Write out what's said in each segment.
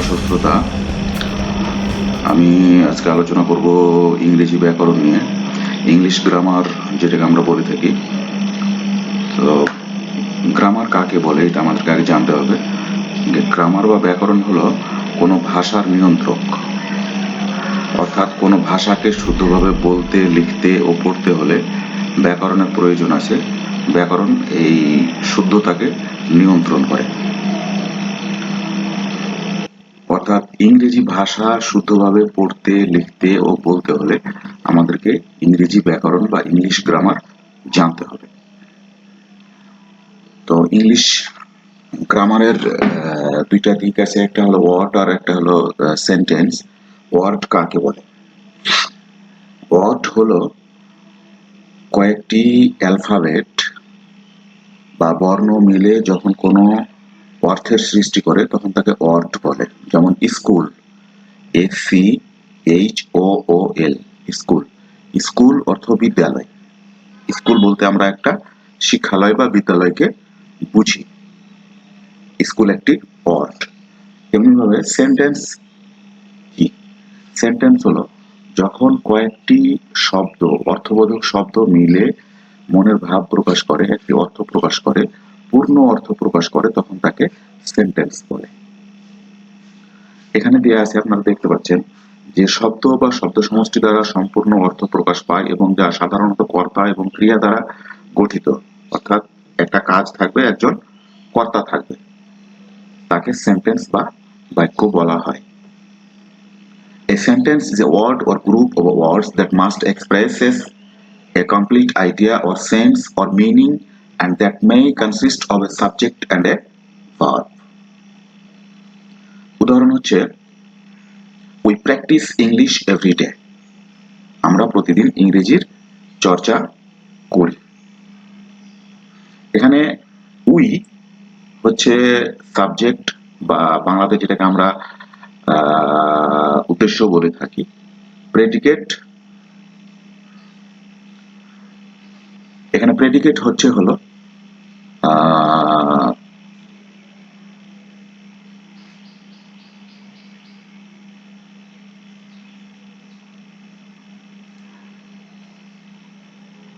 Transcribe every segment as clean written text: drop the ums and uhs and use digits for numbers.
শ্রোতা, আমি আজকে আলোচনা করব ইংরেজি ব্যাকরণ নিয়ে। ইংলিশ গ্রামার যেটাকে আমরা বলে থাকি। তো গ্রামার কাকে বলে এটা আমাদেরকে আগে জানতে হবে। গ্রামার বা ব্যাকরণ হলো কোনো ভাষার নিয়ন্ত্রক, অর্থাৎ কোনো ভাষাকে শুদ্ধভাবে বলতে, লিখতে ও পড়তে হলে ব্যাকরণের প্রয়োজন আছে। ব্যাকরণ এই শুদ্ধতাকে নিয়ন্ত্রণ করে। অর্থাৎ ইংরেজি ভাষা শুদ্ধভাবে পড়তে, লিখতে ও বলতে হলে আমাদেরকে ইংরেজি ব্যাকরণ বা ইংলিশ গ্রামার জানতে হবে। তো ইংলিশ গ্রামারের দুইটা দিক আছে, একটা হলো ওয়ার্ড আর একটা হলো সেন্টেন্স। ওয়ার্ড কাকে বলে? ওয়ার্ড হলো কয়েকটি অ্যালফাবেট বা বর্ণ মিলে যখন কোনো অর্থের সৃষ্টি করে তখন তাকে ওয়ার্ড বলে। যেমন স্কুল, SCHOOL, স্কুল। স্কুল অর্থ বিদ্যালয়। স্কুল বলতে আমরা একটা শিক্ষালয় বা বিদ্যালয়কে বুঝি। স্কুল একটি ওয়ার্ড। তেমনিভাবে সেন্টেন্স কি? সেন্টেন্স হলো যখন কয়েকটি শব্দ, অর্থবোধক শব্দ মিলে মনের ভাব প্রকাশ করে, একটি অর্থ প্রকাশ করে, পূর্ণ অর্থ প্রকাশ করে, তখন তাকে সেন্টেন্স বলে। এখানে দেয়া আছে, আপনারা দেখতে পাচ্ছেন যে শব্দ বা শব্দ সমষ্টি দ্বারা সম্পূর্ণ অর্থ প্রকাশ পায় এবং যা সাধারণত কর্তা এবং ক্রিয়া দ্বারা গঠিত। অর্থাৎ একটা কাজ থাকবে, একজন কর্তা থাকবে, তাকে সেন্টেন্স বা বাক্য বলা হয়। A sentence is a word or group of words that must expresses a complete idea or sense or meaning and that may consist of a subject and a verb. উদাহরণ হচ্ছে, we practice English every day. আমরা প্রতিদিন ইংরেজির চর্চা করি। এখানে we হচ্ছে subject বা বাংলাতে যেটাকে আমরা উদ্দেশ্য বলে থাকি। প্রেডিকেট, এখানে প্রেডিকেট হচ্ছে হলো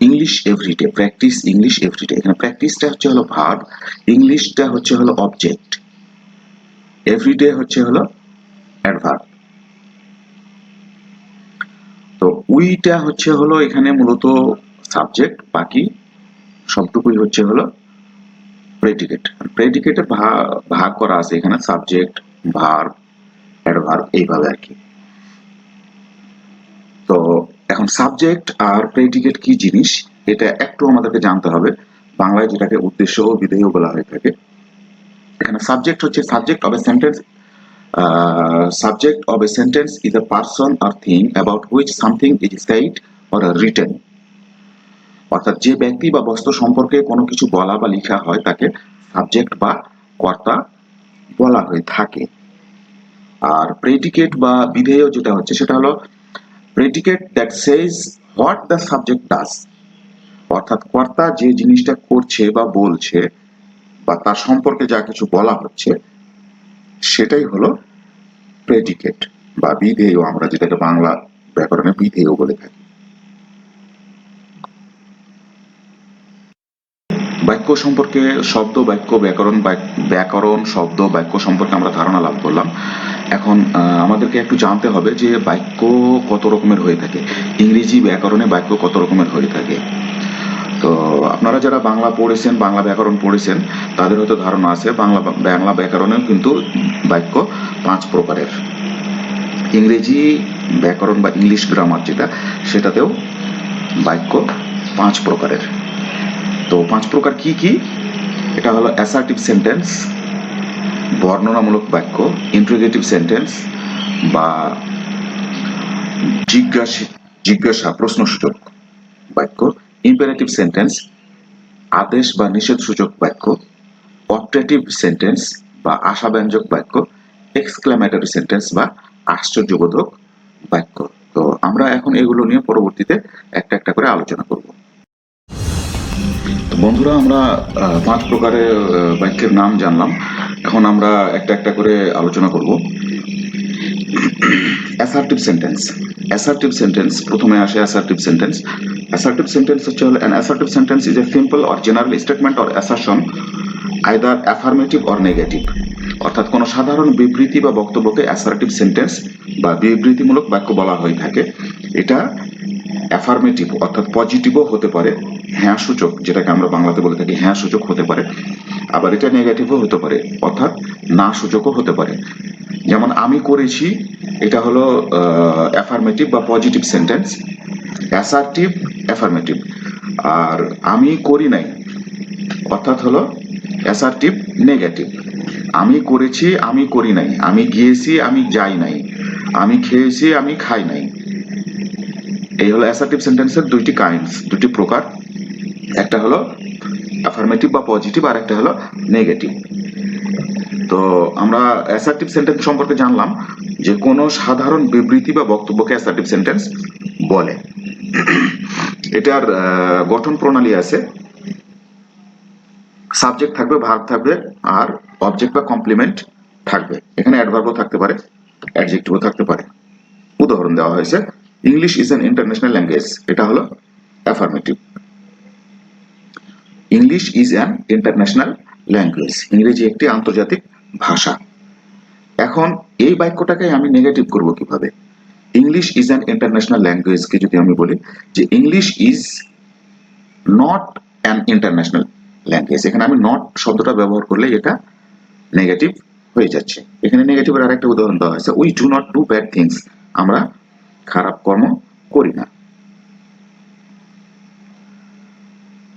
English everyday, practice English everyday. এখানে প্র্যাকটিসটা হচ্ছে হলো ভার্ব, ইংলিশটা হচ্ছে হলো অবজেক্ট, এভরিডে হচ্ছে হলো অ্যাডভার্ব। তো উইটা হচ্ছে হলো এখানে মূলত সাবজেক্ট, বাকি সবটুকুই হচ্ছে হলো প্রেডিকেট। প্রেডিকেটে ভাগ করা আছে এখানে সাবজেক্ট, ভার্ব, অ্যাডভার্ব, এইভাবে আর কি। তো এখন সাবজেক্ট আর প্রেডিকেট কি জিনিস এটা একটু আমাদেরকে জানতে হবে। বাংলায় যেটাকে উদ্দেশ্য ও বিধেয় বলা হয়ে থাকে। এখানে সাবজেক্ট হচ্ছে subject of a sentence. Subject of a sentence is a person or thing about which something is said or written. অর্থাৎ যে ব্যক্তি বা বস্তু সম্পর্কে কোনো কিছু বলা বা লেখা হয় তাকে সাবজেক্ট বা কর্তা বলা হয়ে থাকে। আর প্রেডিকেট বা বিধেয় যেটা হচ্ছে সেটা হলো predicate that Sage what the subject does. অর্থাৎ কর্তা যে জিনিসটা করছে বা বলছে বা তার সম্পর্কে যা কিছু বলা হচ্ছে সেটাই হলো প্রেডিকেট বা বিধেয়, আমরা যেটাকে বাংলা ব্যাকরণে বিধেয় বলে থাকি। বাক্য সম্পর্কে শব্দ, বাক্য, ব্যাকরণ, ব্যাকরণ, শব্দ, বাক্য সম্পর্কে আমরা ধারণা লাভ করলাম। এখন আমাদেরকে একটু জানতে হবে যে বাক্য কত রকমের হয়ে থাকে, ইংরেজি ব্যাকরণে বাক্য কত রকমের হয়ে থাকে। তো আপনারা যারা বাংলা পড়েছেন, বাংলা ব্যাকরণ পড়েছেন, তাদের হয়তো ধারণা আছে বাংলা ব্যাকরণেও কিন্তু বাক্য 5 প্রকারের। ইংরেজি ব্যাকরণ বা ইংলিশ গ্রামার যেটা, সেটাতেও বাক্য 5 প্রকারের। তো 5 প্রকার কি কি? এটা হলো অ্যাসার্টিভ সেন্টেন্স, বর্ণনামূলক বাক্য, ইন্টারোগেটিভ সেন্টেন্স বা জিজ্ঞাসা প্রশ্নসূচক বাক্য, ইম্পারেটিভ সেন্টেন্স আদেশ বা নিষেধসূচক বাক্য, অপটেটিভ সেন্টেন্স বা আশাব্যঞ্জক বাক্য, এক্সক্লেমেটরি সেন্টেন্স বা আশ্চর্যবোধক বাক্য। তো আমরা এখন এগুলো নিয়ে পরবর্তীতে একটা একটা করে আলোচনা করব। বন্ধুরা, আমরা 5 প্রকারের বাক্যের নাম জানলাম। এখন আমরা একটা একটা করে আলোচনা করব। Assertive sentence. অ্যাসার্টিভ সেন্টেন্স প্রথমে আসে অ্যাসার্টিভ সেন্টেন্স। অ্যাসার্টিভ সেন্টেন্স হচ্ছে হলো an assertive sentence is a simple or general statement or assertion either affirmative or negative। অর্থাৎ কোনো সাধারণ বিবৃতি বা বক্তব্যকে অ্যাসার্টিভ সেন্টেন্স বা বিবৃতিমূলক বাক্য বলা হয়ে থাকে। এটা অ্যাফার্মেটিভ অর্থাৎ পজিটিভও হতে পারে, হ্যাঁ সূচক যেটাকে আমরা বাংলাতে বলে থাকি হ্যাঁ সূচক হতে পারে, আবার এটা নেগেটিভও হতে পারে অর্থাৎ না সূচকও হতে পারে। যেমন আমি করেছি, এটা হলো অ্যাফার্মেটিভ বা পজিটিভ সেন্টেন্স, অ্যাসার্টিভ অ্যাফার্মেটিভ। আর আমি করি নাই অর্থাৎ হলো অ্যাসার্টিভ নেগেটিভ। আমি করেছি আমি করি নাই, আমি গিয়েছি আমি যাই নাই, আমি খেয়েছি আমি খাই নাই। এই হলো অ্যাসার্টিভ সেন্টেন্সের দুইটি কাইন্ডস, দুটি প্রকার। একটা হলো অ্যাফার্মেটিভ বা পজিটিভ, আর একটা হলো নেগেটিভ। তো আমরা অ্যাসার্টিভ সেন্টেন্স সম্পর্কে জানলাম যে কোনো সাধারণ বিবৃতি বা বক্তব্যকে অ্যাসার্টিভ সেন্টেন্স বলে। এটার গঠন প্রণালী আছে, সাবজেক্ট থাকবে, ভার্ব থাকবে, আর অবজেক্ট বা কমপ্লিমেন্ট থাকবে। এখানে অ্যাডভার্বও থাকতে পারে, অ্যাডজেক্টিভও থাকতে পারে। উদাহরণ দেওয়া হয়েছে, English is an international language, এটা হলো affirmative. English is an international language, ইংরেজি একটি আন্তর্জাতিক ভাষা। এখন এই বাক্যটাকে আমি নেগেটিভ করব কিভাবে? ইংলিশ ইজ অ্যান ইন্টারন্যাশনাল ল্যাঙ্গুয়েজকে যদি আমি বলি যে English is not an international language, এখানে আমি নট শব্দটা ব্যবহার করলে এটা নেগেটিভ হয়ে যাচ্ছে। এখানে নেগেটিভের আরেকটা উদাহরণ দেওয়া হয়েছে, we do not do bad things, আমরা খারাপ কর্ম করি না।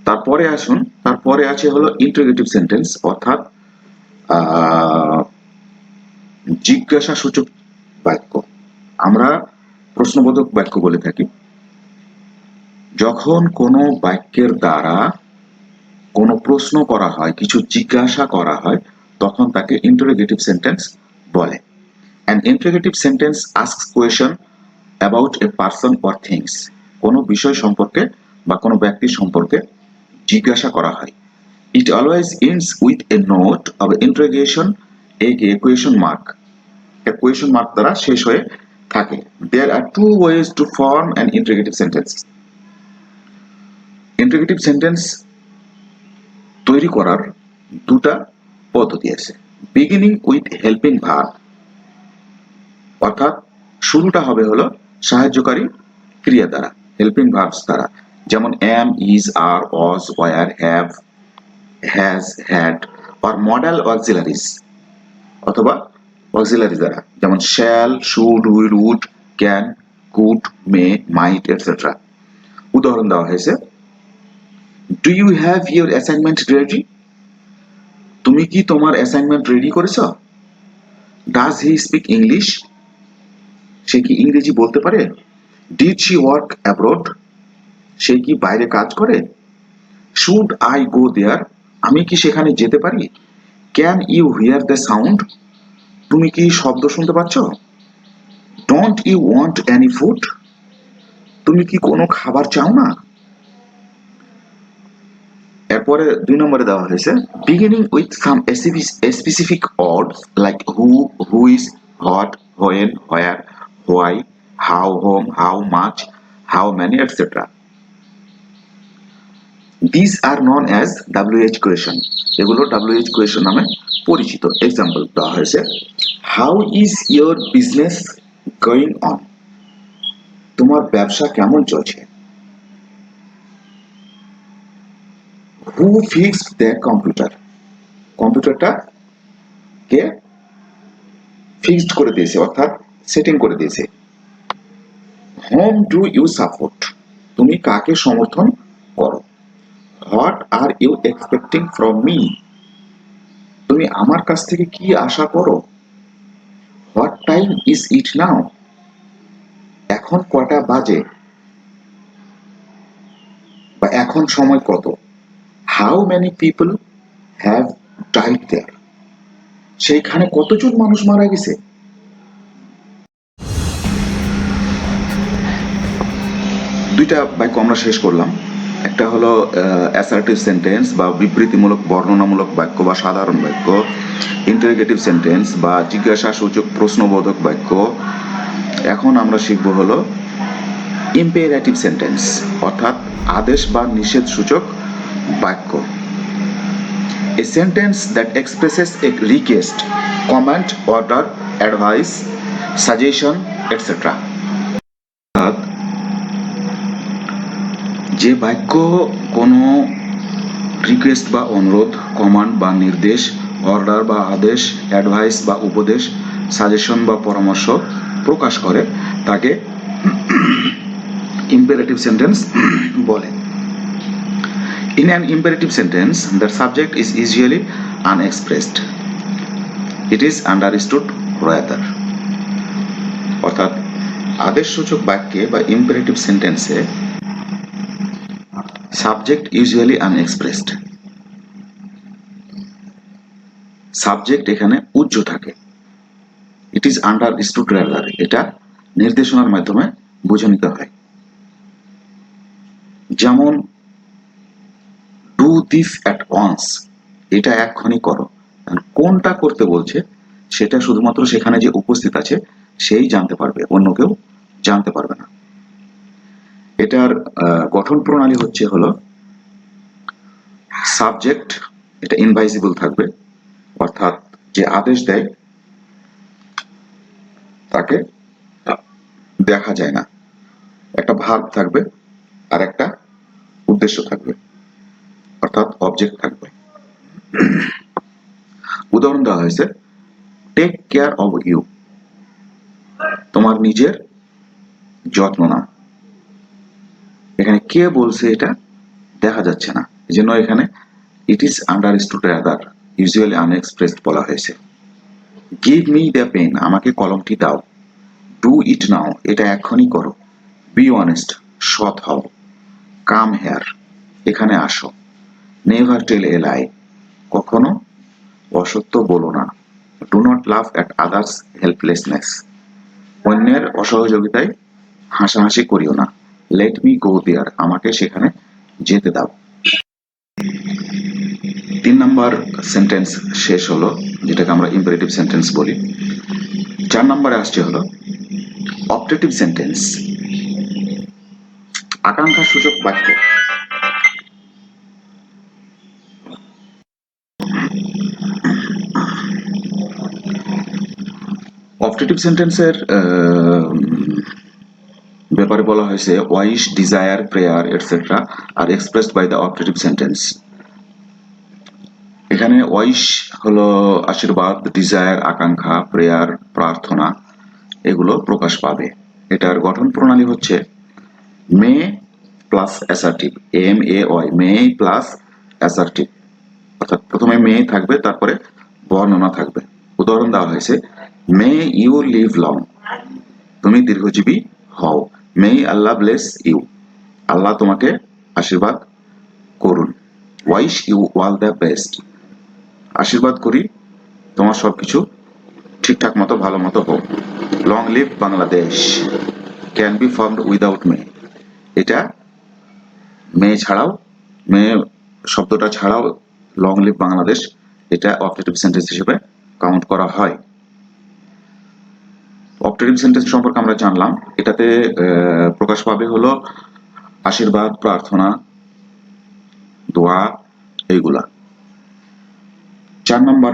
তারপরে আসুন, তারপরে আছে হলো ইন্টারোগেটিভ সেন্টেন্স, অর্থাৎ জিজ্ঞাসা সূচক বাক্য। আমরা প্রশ্নবোধক বাক্য বলে থাকি। যখন কোনো বাক্যের দ্বারা কোনো প্রশ্ন করা হয়, কিছু জিজ্ঞাসা করা হয়, তখন তাকে ইন্টারোগেটিভ সেন্টেন্স বলে। An interrogative sentence asks question about a person or things। কোনো বিষয় সম্পর্কে বা কোনো ব্যক্তি সম্পর্কে জিজ্ঞাসা করা হয়। It always ends with a note of interrogation, a question mark। A question mark দ্বারা শেষ হয়ে থাকে। There are two ways to form an interrogative sentence। Interrogative sentence তৈরি করার দুটা পদ্ধতি আছে। Beginning with helping verb, অর্থাৎ শুরুটা হবে হলো সাহায্যকারী ক্রিয়া দ্বারা, হেল্পিং ভার্বস দ্বারা, যেমন am, is, are, was, were, have, has, had, or modal auxiliaries অথবা auxiliaries দ্বারা, যেমন shall, should, will, would, can, could, may, might, etc. উদাহরণ দেওয়া হয়েছে, do you have your assignment ready? তুমি কি তোমার অ্যাসাইনমেন্ট রেডি করেছো? does he speak English? সে কি ইংরেজি বলতে পারে? Did she work abroad? সে কি বাইরে কাজ করে? Should I go there? আমি কি সেখানে যেতে পারি? Can you hear the sound? তুমি কি শব্দ শুনতে পাচ্ছ? Don't you want any food? তুমি কি কোনো খাবার চাও না? এরপরে 2 নম্বরে দেওয়া হয়েছে, beginning with some specific words like who, who is, what, when, where, why, how, whom, how much, how many, etc. These are known as WH question। এগুলো WH question নামে পরিচিত। এক্সাম্পল দেওয়া হয়েছে, how is your business going on? তোমার ব্যবসা কেমন চলছে? Who fixed the computer? কম্পিউটারটা কে ফিক্সড করে দিয়েছে অর্থাৎ সেটিং করে দিয়েছে। Whom do you support? তুমি কাকে সমর্থন করো? What are you expecting from me? তুমি আমার কাছ থেকে কি আশা করো? What time is it now? এখন কয়টা বাজে বা এখন সময় কত? How many people have died there? সেইখানে কতজন মানুষ মারা গেছে? দুইটা বাক্য আমরা শেষ করলাম। একটা হলো অ্যাসার্টিভ সেন্টেন্স বা বিবৃতিমূলক বর্ণনামূলক বাক্য বা সাধারণ বাক্য, ইন্টারোগেটিভ সেন্টেন্স বা জিজ্ঞাসা সূচক প্রশ্নবোধক বাক্য। এখন আমরা শিখব হলো ইম্পেরাটিভ সেন্টেন্স অর্থাৎ আদেশ বা নিষেধ সূচক বাক্য। A sentence that expresses a request, comment, order, advice, suggestion, etc. অর্থাৎ যে বাক্য কোনো রিকোয়েস্ট বা অনুরোধ, কমান্ড বা নির্দেশ, অর্ডার বা আদেশ, অ্যাডভাইস বা উপদেশ, সাজেশন বা পরামর্শ প্রকাশ করে তাকে ইম্পেরেটিভ সেন্টেন্স বলে। In an imperative sentence, the subject is usually unexpressed. It is understood rather. অর্থাৎ আদেশসূচক বাক্যে বা ইম্পেরেটিভ সেন্টেন্সে সাবজেক্ট ইউজুয়ালি আনএক্সপ্রেসড। সাবজেক্ট এখানে উজ্জ্ব থাকে। ইট ইজ আন্ডারস্টুড রাদার, এটা নির্দেশনার মাধ্যমে বুঝে নিতে হয়। যেমন ডু দিস অ্যাট ওয়ান্স, এটা এক্ষুনি করো। কোনটা করতে বলছে সেটা শুধুমাত্র সেখানে যে উপস্থিত আছে সেই জানতে পারবে, অন্য কেউ জানতে পারবে না। এটার গঠন প্রণালী হলো সাবজেক্ট, এটা ইনভাইজিবল থাকবে, অর্থাৎ যে আদেশ দেয় তাকে দেখা যায় না। একটা ভার্ব থাকবে আর একটা উদ্দেশ্য থাকবে, অর্থাৎ অবজেক্ট থাকবে। উদাহরণ দেওয়া হয়েছে টেক কেয়ার অফ ইউ, তোমার নিজের যত্ন নাও। এখানে কে বলছে এটা দেখা যাচ্ছে না, এই জন্য এখানে it is understood rather usually unexpressed বলা হয়েছে। গিভ মি দ্য পেন, আমাকে কলমটি দাও। ডু ইট নাও, এটা এখনই করো। বি অনেস্ট, সৎ হও। কাম হেয়ার, এখানে আসো। নেভার টেল এ লাই, কখনো অসত্য বলো না। Do not love at others helplessness, অন্যের অসহযোগিতায় হাসাহাসি করিও না। লেট মি গো দেয়ার, আমাকে সেখানে যেতে দাও। 3 নাম্বার সেন্টেন্স শেষ হলো, যেটাকে আমরা ইম্পারেটিভ সেন্টেন্স বলি। 4 নম্বরে আসছে হলো অপটেটিভ সেন্টেন্স, আকাঙ্ক্ষা সূচক বাক্য। অপটেটিভ সেন্টেন্সের ব্যাপারে বলা হয়েছে ওয়াইশ, ডিজায়ার, প্রেয়ার এটসেট্রা আর expressed by the optative sentence. এখানে ওয়াইশ হলো আশীর্বাদ, ডিজায়ার আকাঙ্ক্ষা, প্রেয়ার প্রার্থনা, এগুলো প্রকাশ পাবে। এটার গঠন প্রণালী হচ্ছে may plus assertive, M A Y, may plus assertive, অর্থাৎ প্রথমে মে থাকবে তারপরে বর্ণনা থাকবে। উদাহরণ দেওয়া হয়েছে মে ইউ লিভ লং, তুমি দীর্ঘজীবী হও। মে আল্লাহ ব্লেস ইউ, আল্লাহ তোমাকে আশীর্বাদ করুন। Wish you all the best, আশীর্বাদ করি তোমার সবকিছু ঠিকঠাক মতো ভালো মতো হোক। Long live Bangladesh, can be formed without may, এটা মে ছাড়াও, মে শব্দটা ছাড়াও লং লিভ বাংলাদেশ এটা অপটেটিভ সেন্টেন্স হিসেবে কাউন্ট করা হয়। অপটেটিভ সেন্টেন্স সম্পর্কে আমরা জানলাম, এটাতে প্রকাশ পাবে হলো আশীর্বাদ, প্রার্থনা, দোয়া, এইগুলা। 4 নম্বর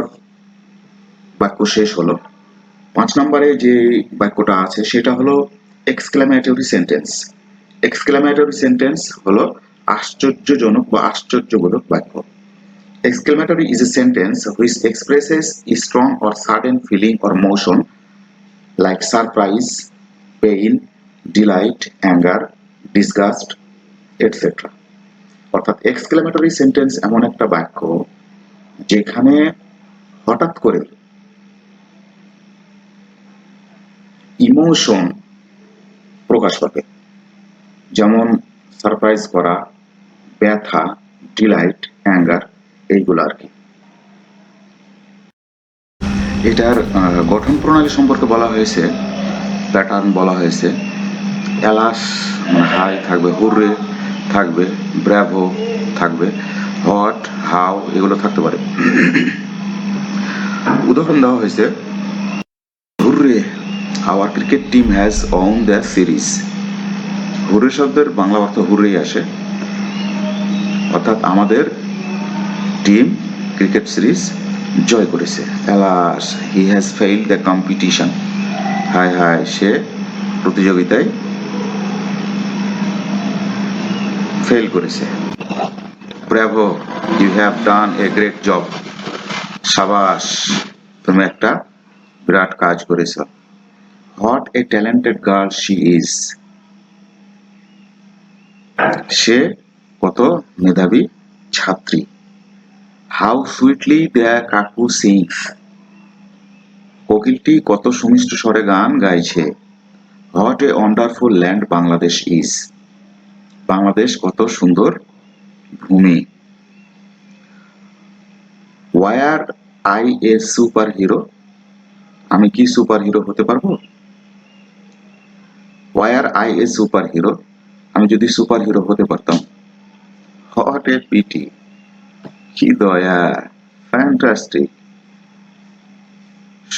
বাক্য শেষ হলো। 5 নম্বরে যে বাক্যটা আছে সেটা হলো এক্সক্লেমেটরি সেন্টেন্স। এক্সক্লেমেটরি সেন্টেন্স হলো আশ্চর্যজনক বা আশ্চর্যবোধক বাক্য। Exclamatory is a sentence which expresses a strong or sudden feeling or motion like surprise, pain, delight, anger, disgust, etc. অর্থাৎ এক্সক্লেমেটরি সেন্টেন্স এমন একটা বাক্য যেখানে হঠাৎ করে ইমোশন প্রকাশ পাবে, যেমন সারপ্রাইজ করা, ব্যথা, ডিলাইট, অ্যাঙ্গার, এইগুলো আর কি। এটার গঠন প্রণালী সম্পর্কে বলা হয়েছে, প্যাটার্ন বলা হয়েছে এলাস মানে হাই থাকবে, হুররে, থাকবে, ব্র্যাভো থাকবে, হোয়াট, হাউ এগুলো থাকতে পারে। উদাহরণ দেওয়া হয়েছে, hurray, our cricket team has won the series. Hurray শব্দের বাংলা অর্থ হুররেই আসে, অর্থাৎ আমাদের টিম ক্রিকেট সিরিজ জয় করেছে। Alas, he has failed the competition. হায় হায়, সে প্রতিযোগিতায় ফেল করেছে। Bravo, you have done a great job. সাবাস, তুমি একটা বিরাট কাজ করেছ। What a talented girl she is. সে কত মেধাবী ছাত্রী। How sweetly the cuckoo sings. কোকিলটি কত সুমিষ্ট স্বরে গান গাইছে। What a wonderful land Bangladesh is. Bangladesh কত সুন্দর ভূমি। Are I a super hero. আমি কি সুপার হিরো হতে পারবো। Were I a super hero. আমি যদি সুপার হিরো হতে পারতাম। What a pity. কি দয়া, ফ্যান্টাস্টিক,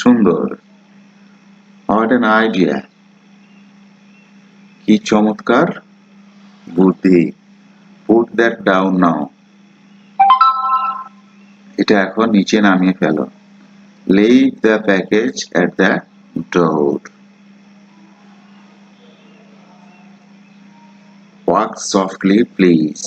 সুন্দর। হোয়াট এন আইডিয়া, কি চমৎকার বুদ্ধি। পুট দ্যাট ডাউন নাও, এটা এখন নিচে নামিয়ে ফেলো। Leave the package at the door. Walk softly please.